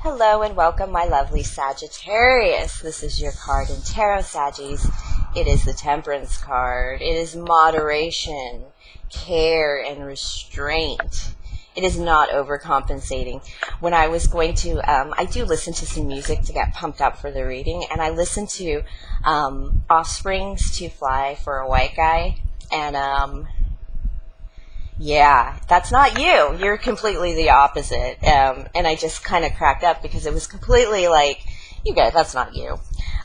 Hello and welcome, my lovely Sagittarius. This is your card in Tarot, Saggies. It is the Temperance card. It is moderation, care, and restraint. It is not overcompensating. When I was going to, I do listen to some music to get pumped up for the reading, and I listened to Offspring's To Fly for a White Guy, and yeah, that's not you. You're completely the opposite. And I just kind of cracked up because it was completely like, you guys, that's not you.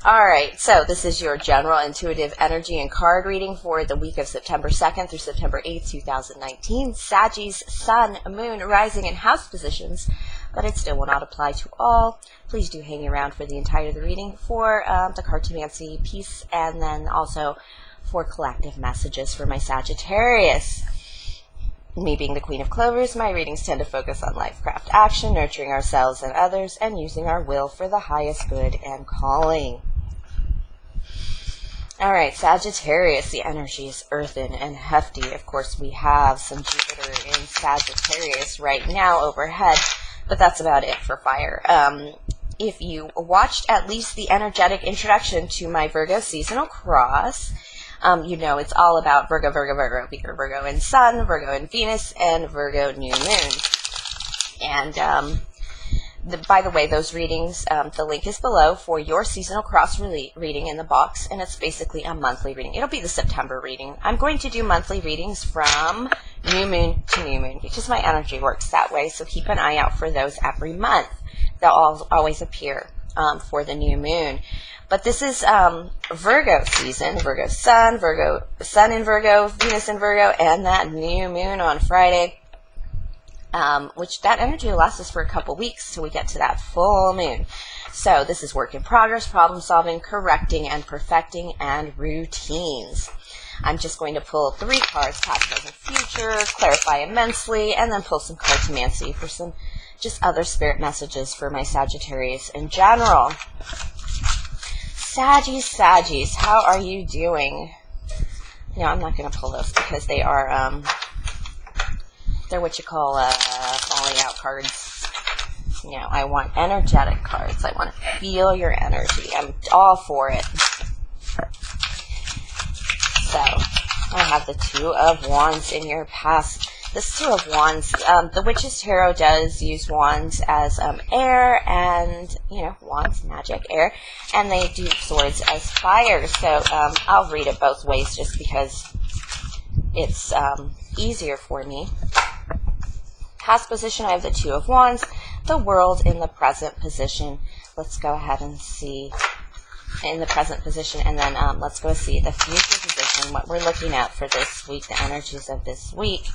All right, so this is your general intuitive energy and card reading for the week of September 2nd through September 8th, 2019. Saggies, Sun, Moon, Rising, and House positions, but it still will not apply to all. Please do hang around for the entirety of the reading for the Cartomancy piece, and then also for collective messages for my Sagittarius. Me being the Queen of Clovers, my readings tend to focus on life, craft, action, nurturing ourselves and others, and using our will for the highest good and calling. All right, Sagittarius, the energy is earthen and hefty. Of course, we have some Jupiter in Sagittarius right now overhead, but that's about it for fire. If you watched at least the energetic introduction to my Virgo seasonal cross, you know it's all about Virgo, Virgo, Virgo, Virgo and Sun, Virgo and Venus, and Virgo New Moon. And by the way, those readings, the link is below for your seasonal cross reading in the box, and it's basically a monthly reading. It'll be the September reading. I'm going to do monthly readings from New Moon to New Moon because my energy works that way, so keep an eye out for those every month. They'll always appear for the new moon. But this is Virgo season, Virgo Sun in Virgo, Venus in Virgo, and that new moon on Friday, which that energy will last us for a couple weeks till we get to that full moon. So this is work in progress, problem solving, correcting, and perfecting, and routines. I'm just going to pull 3 cards, past, present, future, clarify immensely, and then pull some Cartomancy for some just other spirit messages for my Sagittarius in general. Saggies, how are you doing? No, I'm not going to pull those because they are, they're what you call falling out cards. You know, I want energetic cards. I want to feel your energy. I'm all for it. So, I have the Two of Wands in your past. This Two of Wands, the Witch's Tarot does use wands as air and, you know, wands, magic, air, and they do swords as fire. So I'll read it both ways just because it's easier for me. Past position, I have the Two of Wands, the World in the present position. Let's go ahead and see in the present position, and then let's go see the future position, what we're looking at for this week, the energies of this week.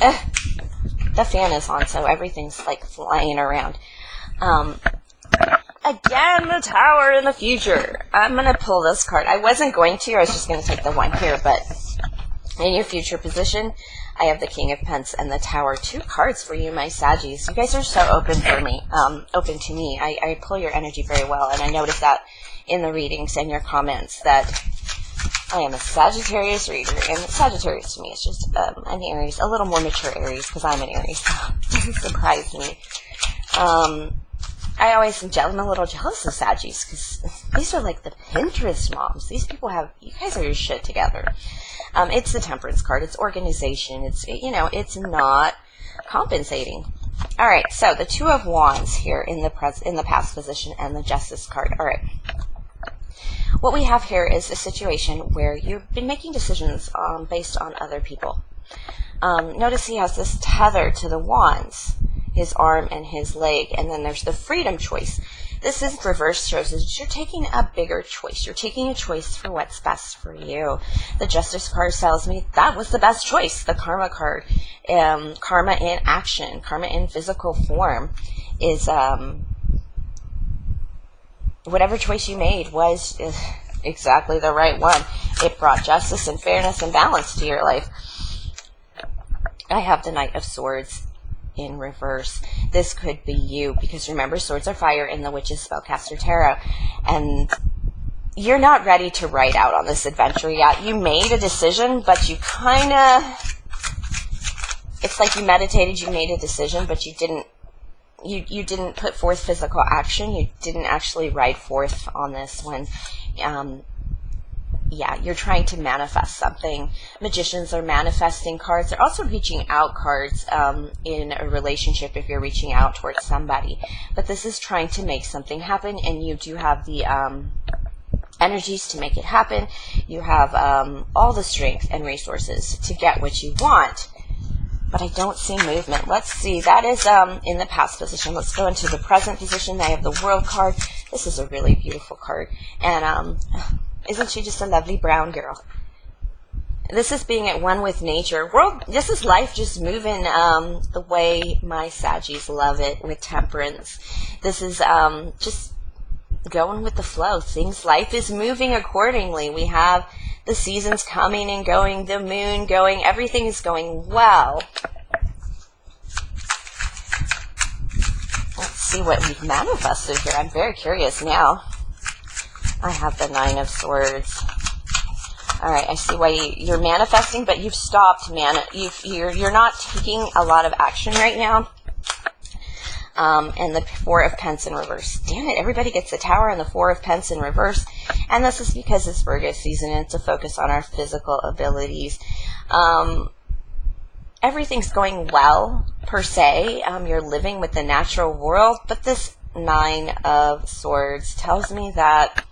The fan is on, so everything's like flying around. Again, the Tower in the future. I'm going to pull this card. I wasn't going to. I was just going to take the one here, but in your future position, I have the King of Pence and the Tower. 2 cards for you, my Saggies. You guys are so open to me. I pull your energy very well, and I noticed that in the readings and your comments that I am a Sagittarius reader, and Sagittarius to me is just an Aries, a little more mature Aries, because I'm an Aries, so it doesn't surprise me. I always am a little jealous of Saggies, because these are like the Pinterest moms. These people you guys are your shit together. It's the Temperance card, it's organization, it's, you know, it's not compensating. All right, so the Two of Wands here in the past position, and the Justice card. All right. What we have here is a situation where you've been making decisions based on other people. Notice he has this tether to the wands, his arm and his leg, and then there's the freedom choice. This is reverse, shows that you're taking a bigger choice. You're taking a choice for what's best for you. The Justice card tells me that was the best choice. The Karma card, karma in action, karma in physical form, is whatever choice you made was exactly the right one. It brought justice and fairness and balance to your life. I have the Knight of Swords in reverse. This could be you, because remember, swords are fire in the Witch's Spellcaster Tarot, and you're not ready to ride out on this adventure yet. You made a decision, but you kind of it's like you meditated, you made a decision, but you didn't put forth physical action. You didn't actually ride forth on this when, yeah, you're trying to manifest something. Magicians are manifesting cards. They're also reaching out cards in a relationship if you're reaching out towards somebody. But this is trying to make something happen, and you do have the energies to make it happen. You have all the strength and resources to get what you want. But I don't see movement. Let's see. That is in the past position. Let's go into the present position. I have the World card. This is a really beautiful card. And isn't she just a lovely brown girl? This is being at one with nature. This is life just moving the way my Saggies love it, with temperance. This is just going with the flow. Life is moving accordingly. We have the seasons coming and going, the moon going, everything is going well. Let's see what we've manifested here. I'm very curious now. I have the Nine of Swords. All right, I see why you're manifesting, but you've stopped, you're not taking a lot of action right now. And the Four of Pence in reverse. Damn it, everybody gets the Tower and the Four of Pence in reverse. And this is because it's Virgo season and it's a focus on our physical abilities. Everything's going well, per se. You're living with the natural world. But this Nine of Swords tells me that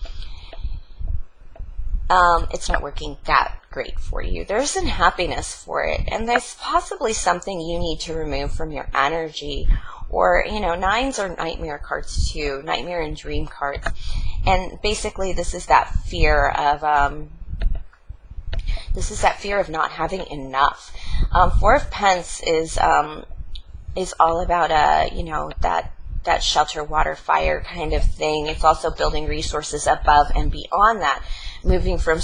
it's not working that great for you. There's unhappiness for it. And there's possibly something you need to remove from your energy. Or, you know, nines are nightmare cards too, nightmare and dream cards. And basically this is that fear of, not having enough. Four of Pence is all about, you know, that shelter, water, fire kind of thing. It's also building resources above and beyond that, moving from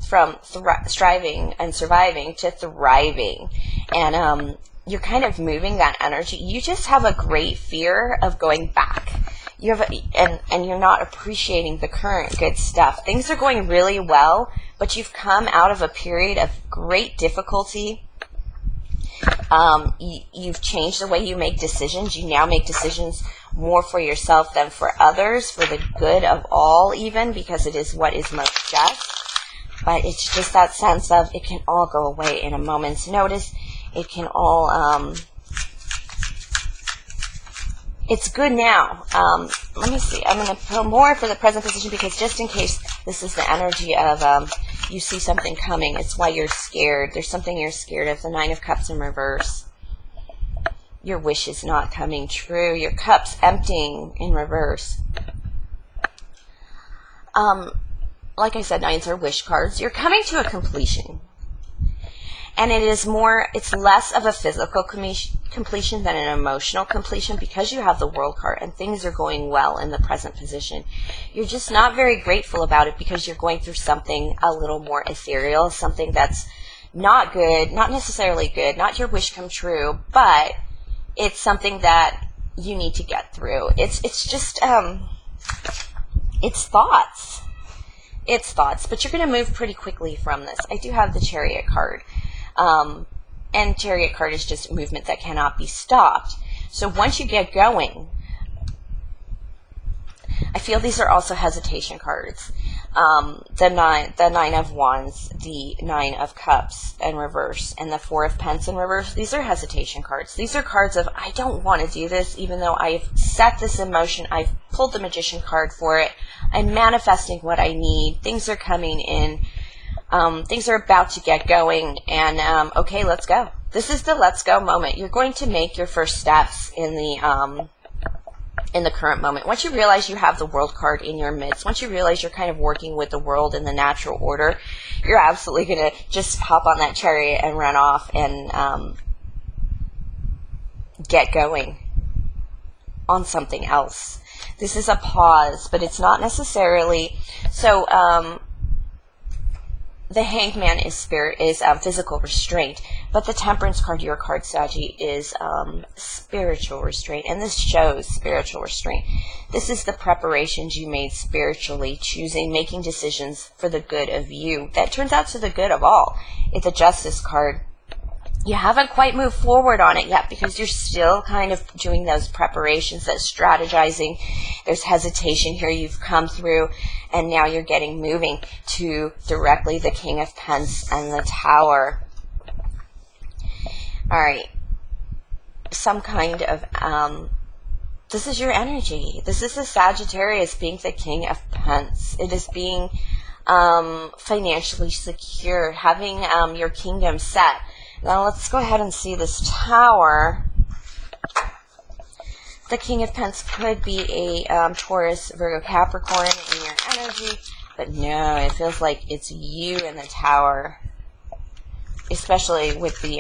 striving and surviving to thriving. And, you're kind of moving that energy. You just have a great fear of going back. You have and you're not appreciating the current good stuff. Things are going really well, but you've come out of a period of great difficulty. You've changed the way you make decisions. You now make decisions more for yourself than for others, for the good of all, even, because it is what is most just. But it's just that sense of it can all go away in a moment's notice. It can all, it's good now. Let me see. I'm going to pull more for the present position because just in case this is the energy of you see something coming, it's why you're scared. There's something you're scared of. The Nine of Cups in reverse. Your wish is not coming true. Your cup's emptying in reverse. Like I said, nines are wish cards. You're coming to a completion. And it's less of a physical completion than an emotional completion because you have the World card and things are going well in the present position. You're just not very grateful about it because you're going through something a little more ethereal, something that's not good, not necessarily good, not your wish come true, but it's something that you need to get through. It's just, it's thoughts. It's thoughts, but you're going to move pretty quickly from this. I do have the Chariot card. And Chariot card is just movement that cannot be stopped. So once you get going, I feel these are also hesitation cards. The Nine of Wands, the Nine of Cups in reverse, and the Four of Pence in reverse. These are hesitation cards. These are cards of, I don't want to do this, even though I've set this in motion. I've pulled the Magician card for it. I'm manifesting what I need. Things are coming in. Things are about to get going, and okay, let's go. This is the let's go moment. You're going to make your first steps in the current moment. Once you realize you have the World card in your midst, once you realize you're kind of working with the world in the natural order, you're absolutely going to just hop on that chariot and run off and get going on something else. This is a pause, but it's not necessarily so. The Hanged Man is physical restraint, but the Temperance card, your card, Saggy, is spiritual restraint, and this shows spiritual restraint. This is the preparations you made spiritually, choosing, making decisions for the good of you. That turns out to the good of all. It's a Justice card. you haven't quite moved forward on it yet because you're still kind of doing those preparations, that strategizing. There's hesitation here you've come through, and now you're getting moving to directly the King of Pentacles and the Tower. All right. Some kind of, this is your energy. This is the Sagittarius being the King of Pentacles. It is being financially secure, having your kingdom set. Now let's go ahead and see this Tower. The King of Pentacles could be a Taurus, Virgo, Capricorn in your energy, but no, it feels like it's you in the Tower, especially with the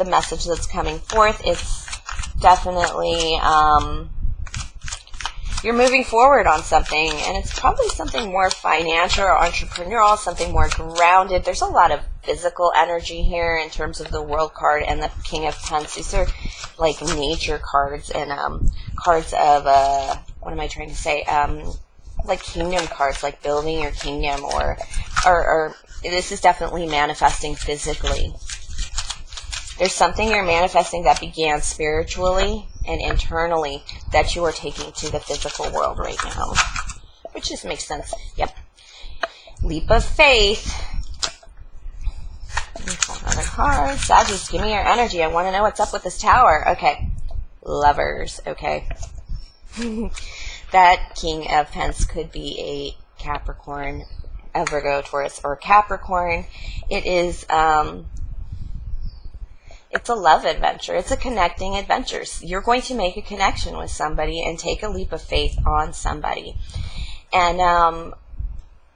message that's coming forth. It's definitely you're moving forward on something, and it's probably something more financial or entrepreneurial, something more grounded. There's a lot of physical energy here in terms of the World card and the King of Pentacles. These are like nature cards and cards of what am I trying to say? Like kingdom cards, like building your kingdom, or this is definitely manifesting physically. There's something you're manifesting that began spiritually and internally that you are taking to the physical world right now, which just makes sense. Yep. Leap of faith. Another card. Sagittarius, give me your energy. I want to know what's up with this Tower. Okay. Lovers. Okay. That King of Pentacles could be a Capricorn, a Virgo, Taurus, or Capricorn. It is, it's a love adventure. It's a connecting adventure. You're going to make a connection with somebody and take a leap of faith on somebody. And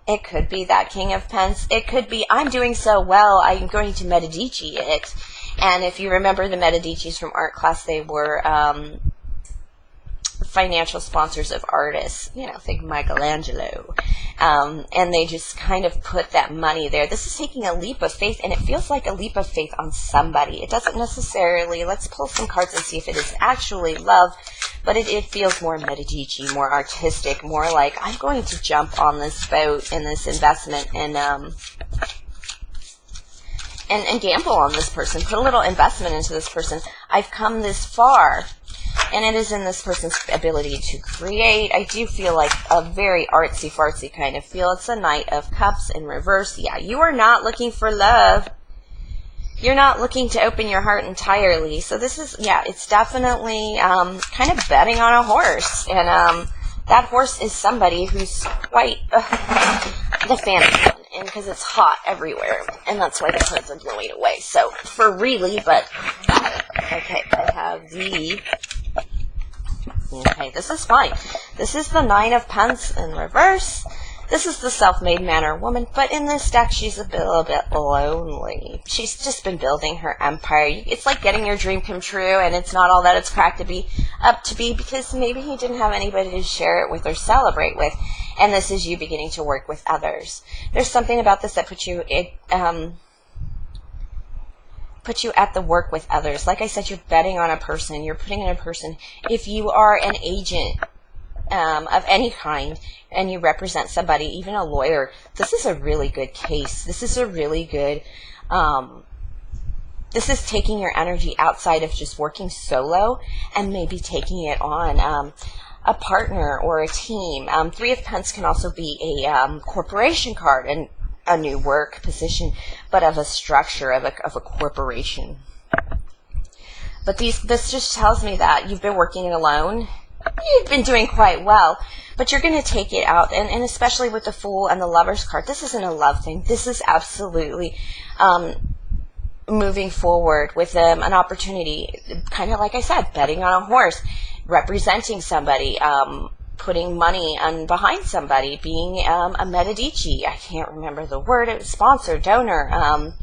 it could be that King of Pentacles. It could be, I'm doing so well, I'm going to Medici it. And if you remember the Medicis from art class, they were financial sponsors of artists. You know, think Michelangelo. And they just kind of put that money there. This is taking a leap of faith, and it feels like a leap of faith on somebody. It doesn't necessarily, let's pull some cards and see if it is actually love, but it feels more Medici, more artistic, more like I'm going to jump on this boat and this investment and gamble on this person, put a little investment into this person. I've come this far. And it is in this person's ability to create. I do feel like a very artsy-fartsy kind of feel. It's a Knight of Cups in reverse. Yeah, you are not looking for love. You're not looking to open your heart entirely. So this is, yeah, it's definitely kind of betting on a horse. And that horse is somebody who's quite the fantasy one. And because it's hot everywhere. And that's why the cards are blowing away. So, for really, but, okay, I have the... Okay, this is fine. This is the Nine of Pentacles in reverse. This is the self-made man or woman, but in this deck, she's a little bit lonely. She's just been building her empire. It's like getting your dream come true, and it's not all that it's cracked up to be, because maybe you didn't have anybody to share it with or celebrate with, and this is you beginning to work with others. There's something about this that puts you at the work with others. Like I said, you're betting on a person. You're putting in a person. If you are an agent of any kind and you represent somebody, even a lawyer, this is a really good case. This is a really good, this is taking your energy outside of just working solo and maybe taking it on a partner or a team. Three of Pentacles can also be a corporation card, and a new work position, but of a structure of a corporation. But this just tells me that you've been working alone. You've been doing quite well, but you're going to take it out, and especially with the Fool and the Lover's card, this isn't a love thing. This is absolutely moving forward with an opportunity, kind of like I said, betting on a horse, representing somebody, putting money behind somebody, being a Medici. I can't remember the word. It was sponsor, donor.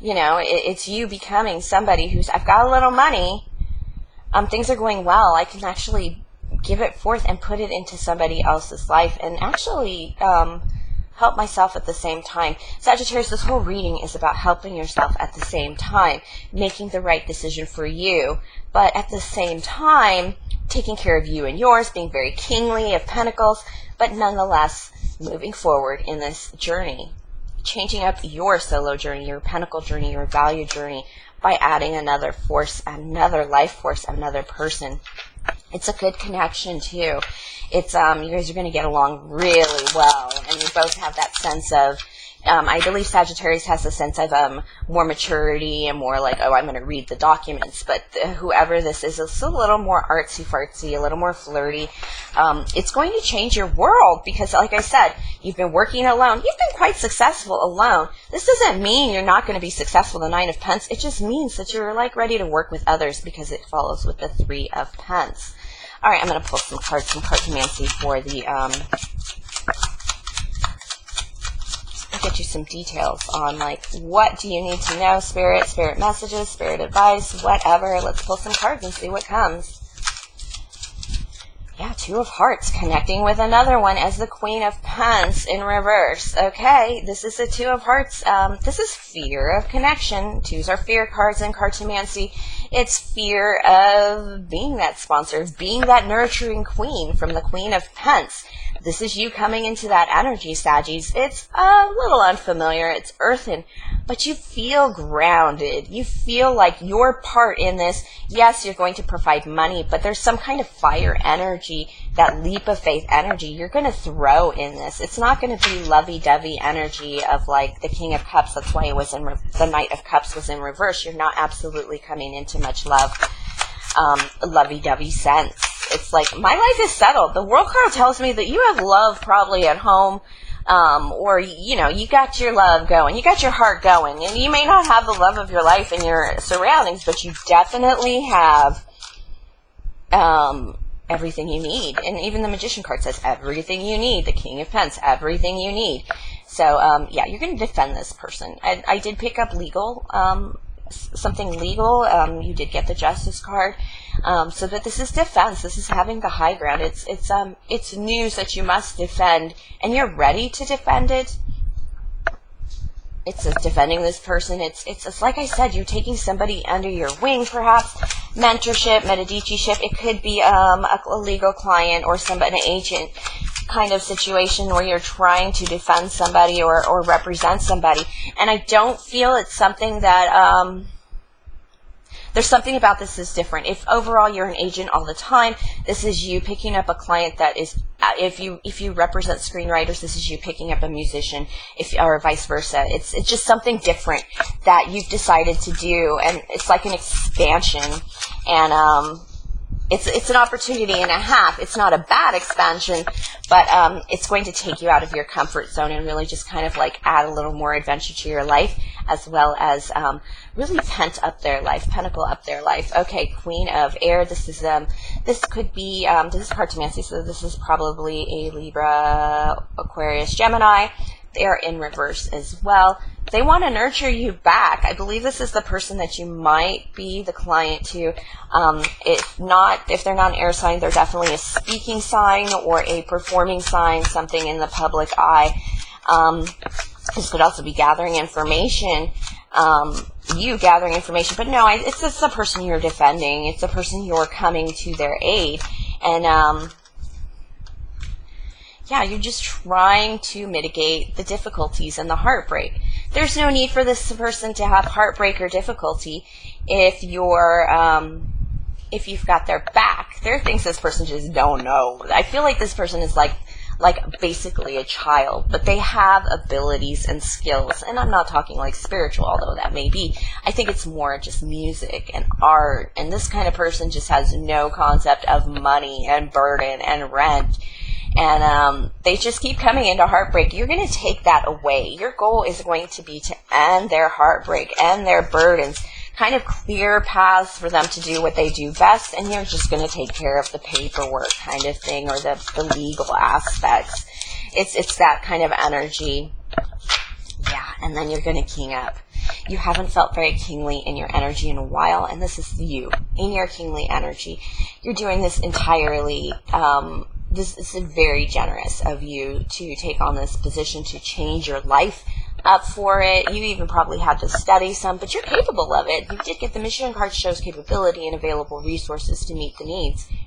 You know, it's you becoming somebody who's, I've got a little money. Things are going well. I can actually give it forth and put it into somebody else's life and actually help myself at the same time. Sagittarius, this whole reading is about helping yourself at the same time, making the right decision for you, but at the same time, taking care of you and yours, being very kingly of Pentacles, but nonetheless moving forward in this journey, changing up your solo journey, your Pentacle journey, your value journey, by adding another force, another life force, another person. It's a good connection too. It's you guys are going to get along really well, and you both have that sense of I believe Sagittarius has a sense of more maturity and more like, oh, I'm going to read the documents. But whoever this is, it's a little more artsy-fartsy, a little more flirty. It's going to change your world because, like I said, you've been working alone. You've been quite successful alone. This doesn't mean you're not going to be successful, the Nine of Pence. It just means that you're like ready to work with others because it follows with the Three of Pence. All right, I'm going to pull some cards from Cartomancy for the... get you some details on like what do you need to know, spirit messages, spirit advice, whatever. Let's pull some cards and see what comes. Yeah, Two of Hearts connecting with another one as the Queen of Pence in reverse. Okay, this is the Two of Hearts. This is fear of connection. Twos are fear cards in Cartomancy. It's fear of being that sponsor, being that nurturing queen from the Queen of Pence. This is you coming into that energy, Saggies. It's a little unfamiliar. It's earthen, but you feel grounded. You feel like your part in this. Yes, you're going to provide money, but there's some kind of fire energy, that leap of faith energy you're going to throw in this. It's not going to be lovey-dovey energy of like the King of Cups. That's why it was in the Knight of Cups was in reverse. You're not absolutely coming into much love, lovey-dovey sense. It's like, my life is settled. The World card tells me that you have love probably at home, or, you know, you got your love going, you got your heart going, and you may not have the love of your life in your surroundings, but you definitely have everything you need. And even the Magician card says everything you need. The King of Pence, everything you need. So, yeah, you're going to defend this person. I did pick up legal, something legal. You did get the Justice card. So that this is defense. This is having the high ground. It's news that you must defend, and you're ready to defend it. It's defending this person. It's like I said, you're taking somebody under your wing, perhaps mentorship, medici-ship. It could be a legal client or somebody, an agent kind of situation where you're trying to defend somebody or represent somebody. And I don't feel it's something that there's something about this is different. If overall you're an agent all the time, this is you picking up a client that is, if you represent screenwriters, this is you picking up a musician, or vice versa. It's just something different that you've decided to do, and it's like an expansion, and it's an opportunity and a half. It's not a bad expansion, but it's going to take you out of your comfort zone and really just kind of like add a little more adventure to your life, as well as really pentacle up their life. Okay, Queen of Air. This is this could be this is Cartomancy, so this is probably a Libra, Aquarius, Gemini. They're in reverse as well. They want to nurture you back. I believe this is the person that you might be the client to. If they're not an air sign, they're definitely a speaking sign or a performing sign, something in the public eye. This could also be gathering information, you gathering information. But no, it's just the person you're defending. It's the person you're coming to their aid. And, yeah, you're just trying to mitigate the difficulties and the heartbreak. There's no need for this person to have heartbreak or difficulty if you've got their back. There are things this person just don't know. I feel like this person is like basically a child, but they have abilities and skills. And I'm not talking like spiritual, although that may be. I think it's more just music and art. And this kind of person just has no concept of money and burden and rent. And they just keep coming into heartbreak. You're going to take that away. Your goal is going to be to end their heartbreak, end their burdens, kind of clear paths for them to do what they do best, and you're just going to take care of the paperwork kind of thing, or the legal aspects. It's that kind of energy. Yeah, and then you're going to king up. You haven't felt very kingly in your energy in a while, and this is you in your kingly energy. You're doing this entirely. This is very generous of you to take on this position, to change your life up for it. You even probably had to study some, but you're capable of it. You did get the Mission card, shows capability and available resources to meet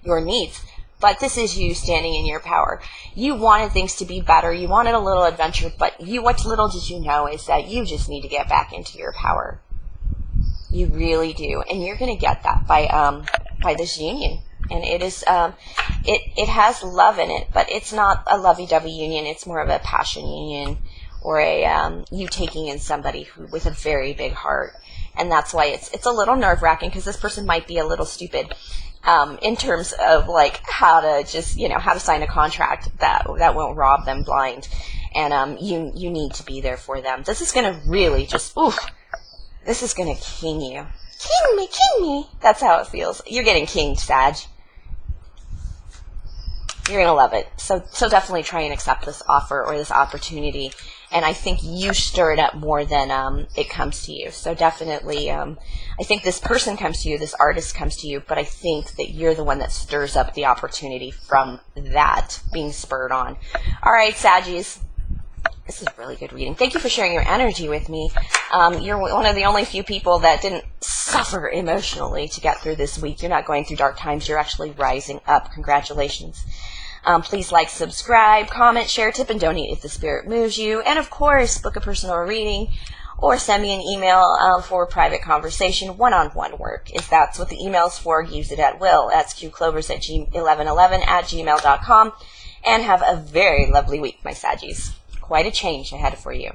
your needs. But this is you standing in your power. You wanted things to be better. You wanted a little adventure, but what little did you know is that you just need to get back into your power. You really do, and you're going to get that by this union. And it is it has love in it, but it's not a lovey-dovey union. It's more of a passion union, or a you taking in somebody with a very big heart. And that's why it's a little nerve-wracking, because this person might be a little stupid in terms of like how to just, how to sign a contract that won't rob them blind. And you need to be there for them. This is going to really just, this is going to king you. King me. That's how it feels. You're getting kinged, Sag. You're going to love it. So definitely try and accept this offer or this opportunity. And I think you stir it up more than it comes to you. So definitely, I think this person comes to you, this artist comes to you, but I think that you're the one that stirs up the opportunity from that being spurred on. All right, Saggies. This is a really good reading. Thank you for sharing your energy with me. You're one of the only few people that didn't suffer emotionally to get through this week. You're not going through dark times. You're actually rising up. Congratulations. Please like, subscribe, comment, share, tip, and donate if the spirit moves you. And of course, book a personal reading or send me an email for private conversation, one-on-one work. If that's what the email's for, use it at will. That's qclovers@1111@gmail.com. And have a very lovely week, my Saggies. Quite a change ahead for you.